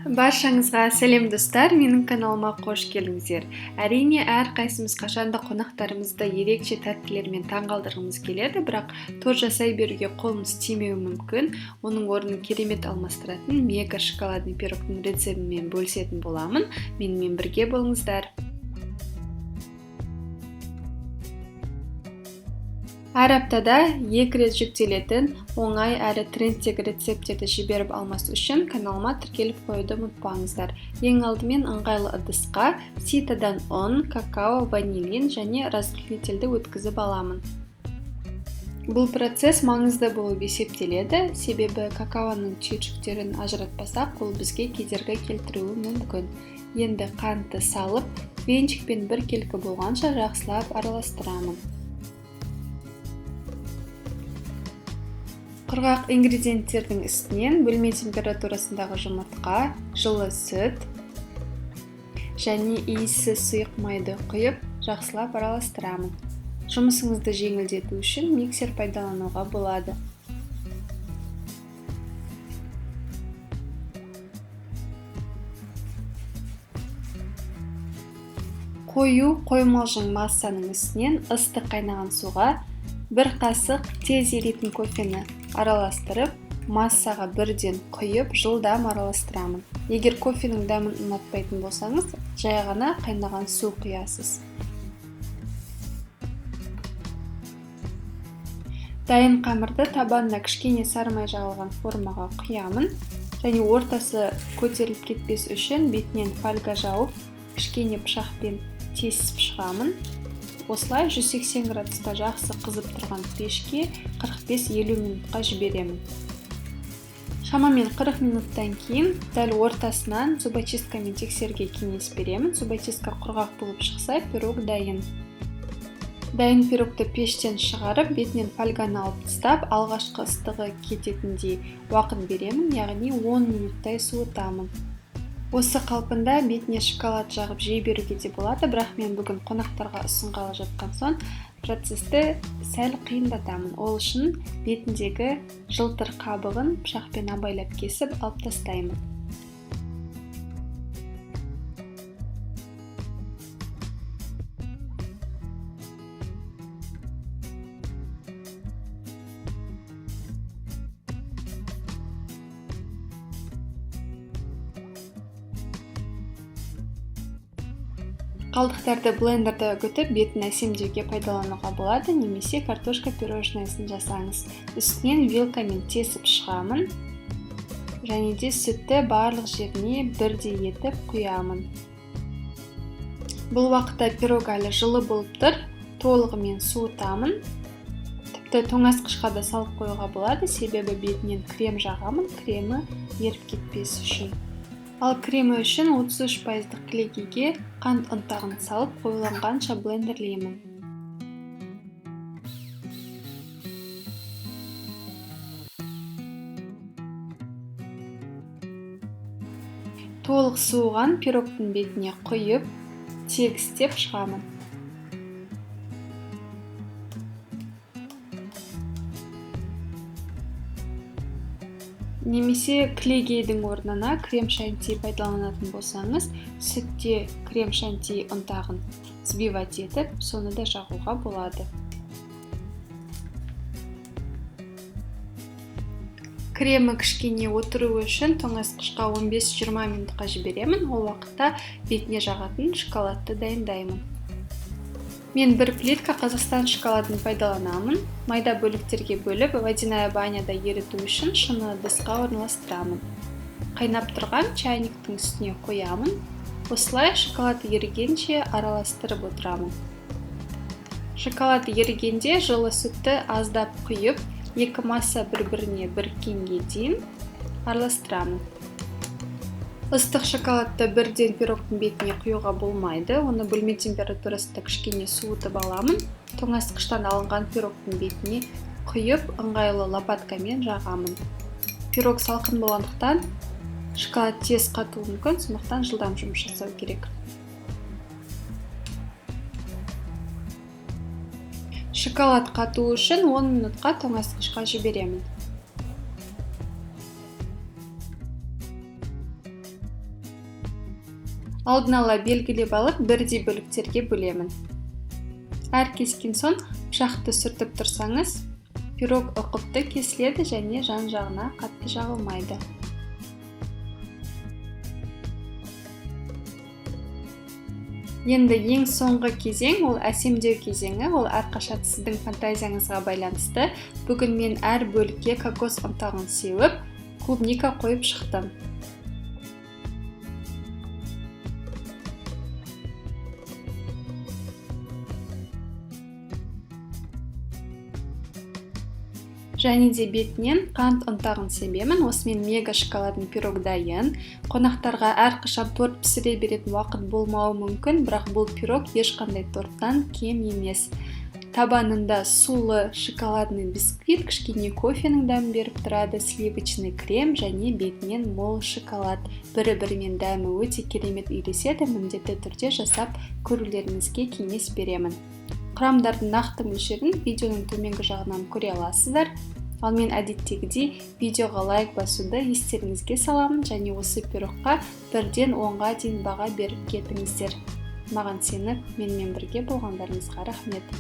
Баршаңызға сәлем достар, менің каналыма қош келдіңіздер. Әрине, әрқайсымыз қашанда қонақтарымызды ерекше тәттілермен таңғалдырғымыз келеді, бірақ торт жасай беруге қолымыз тимеуі мүмкін. Оның орнын керемет алмастыратын мега шоколадный пирогтың рецептімен бөлісетін боламын. Менімен бірге болыңыздар. Әр аптада 2 рет жүктелетін, оңай әрі трендтегі рецепттерді жіберіп алмас үшін каналыма тіркеліп қоюды ұмытпаңыздар. Ең алдымен ыңғайлы ыдысқа ситадан ұн, какао, ванилин және разрыхлительді өткізіп аламын. Бұл процесс маңызды болып есептеледі, себебі какаоның түйіршіктерін ажыратпасақ, ол бізге кедергі келтіруі мүмкін. Енді қантты салып, венчикпен біркелкі болғанша жақсылап араластырамын. Құрғақ ингредиенттердің үстінен бөлме температурасындағы жұмыртқа, жылы сүт және иіссіз сұйық майды құйып, жақсылап араластырамын. Жұмысыңызды жеңілдету үшін миксер пайдалануға болады. Қою қоймалжың массаның үстінен ыстық қайнаған суға 1 қасық тез еритін кофені араластырып, массаға бірден құйып, жылдам араластырамын. Егер кофенің дәмін ұнатпайтын болсаңыз, жай ғана қайнаған су құясыз. Дайын қамырды табанына кішкене сары май жағылған формаға құямын, және ортасы көтеріліп кетпес үшін бетінен фольга жауып, кішкене пышақпен тесіп шығамын. Осылай 180 градуста жақсы қызып тұрған пешке 45-50 минутқа жіберемін. Шамамен 40 минуттан кейін дәл ортасынан зубочисткамен тексеруге кеңес беремін. Зубочистка құрғақ болып шықса, пирог дайын. Дайын пирогты пештен шығарып, бетінен фольганы алып тастап, алғашқы ыстығы кететіндей уақыт беремін, яғни 10 минуттай суытамын. Осы қалпында бетіне шоколад жағып жей беруге де болады, бірақ мен бүгін қонақтарға ұсынғалы жатқан соң процесті сәл қиындатамын. Ол үшін бетіндегі жылтыр қабығын пышақпен абайлап кесіп алып тастаймын. Қалдықтарды блендерде үгітіп, бетін әсемдеуге пайдалануға болады, немесе картошка пирожныйсын жасаңыз. Үстінен вилкамен тесіп шығамын, және де сүтті барлық жеріне бірдей етіп құямын. Бұл уақытта пирог әлі жылы болып тұр, толығымен суытамын. Тіпті тоңазытқышқа да салып қоюға болады, себебі бетінен крем жағамын, кремі еріп кетпес үшін. Ал кремі үшін 33% кілегейге қант ұнтағын салып қойылғанша блендерлеймін. Толық суыған пирогтың бетіне құйып, тегістеп шығамын. Немесе кілегейдің орнына крем-шанти пайдаланатын болсаңыз, сүтте крем-шанти ұнтағын взбивать етіп, соны да жағуға болады. Кремі кішкене отыру үшін тоңазытқышқа 15-20 минутқа жіберемін, ол уақытта бетіне жағатын шоколадты дайындаймын. Мен бір плитка Қазақстан шоколадын пайдаланамын. Майда бөліктерге бөліп, водяная баняда еріту үшін шыны ыдысқа орналастырамын. Қайнап тұрған чайниктің үстіне қоямын. Осылай шоколад ерігенше араластырып отырамын. Шоколад ерігенде жылы сүтті аздап құйып, екі масса бір-біріне біріккенге дейін араластырамын. Ыстық шоколадты бірден пирогтың бетіне құюға болмайды. Оны бөлме температурасында кішкене суытып аламын. Тоңазытқыштан алынған пирогтың бетіне құйып, ыңғайлы лопаткамен жағамын. Пирог салқын болғандықтан шоколад тез қатуы мүмкін, сондықтан жылдам жұмыс жасау керек. Шоколад қатуы үшін 10 минутқа тоңазытқышқа жіберемін. Алдын ала белгілеп алып, бірдей бөліктерге бөлемін. Әр кескен соң пышақты сүртіп тұрсаңыз, пирог ұқыпты кесіледі және жан-жағына қатты жағылмайды. Енді ең соңғы кезең, ол әсемдеу кезеңі, ол әрқашан сіздің фантазияңызға байланысты. Бүгін мен әр бөлікке кокос ұнтағын сеуіп, клубника қойып шықтым. Және де бетінен қант ұнтағын себемін. Осымен мега шоколадный пирог дайын. Қонақтарға әрқашан торт пісіре беретін уақыт болмауы мүмкін, бірақ бұл пирог ешқандай торттан кем емес. Табанында сулы шоколадный бисквит, кішкене кофенің дәмін беріп тұрады, сливочный крем және бетінен мол шоколад. Бірі-бірімен дәмі өте керемет үйлеседі, міндетті түрде жасап көрулеріңізге кеңес беремін. Құрамдардың нақты мөлшерін видеоның төменгі жағынан көре аласыздар. Ал мен әдеттегідей видеоға лайк басуды естеріңізге саламын және осы пирогқа 1-ден 10-ға дейін баға беріп кетіңіздер. Маған сеніп, менімен бірге болғандарыңызға рахмет.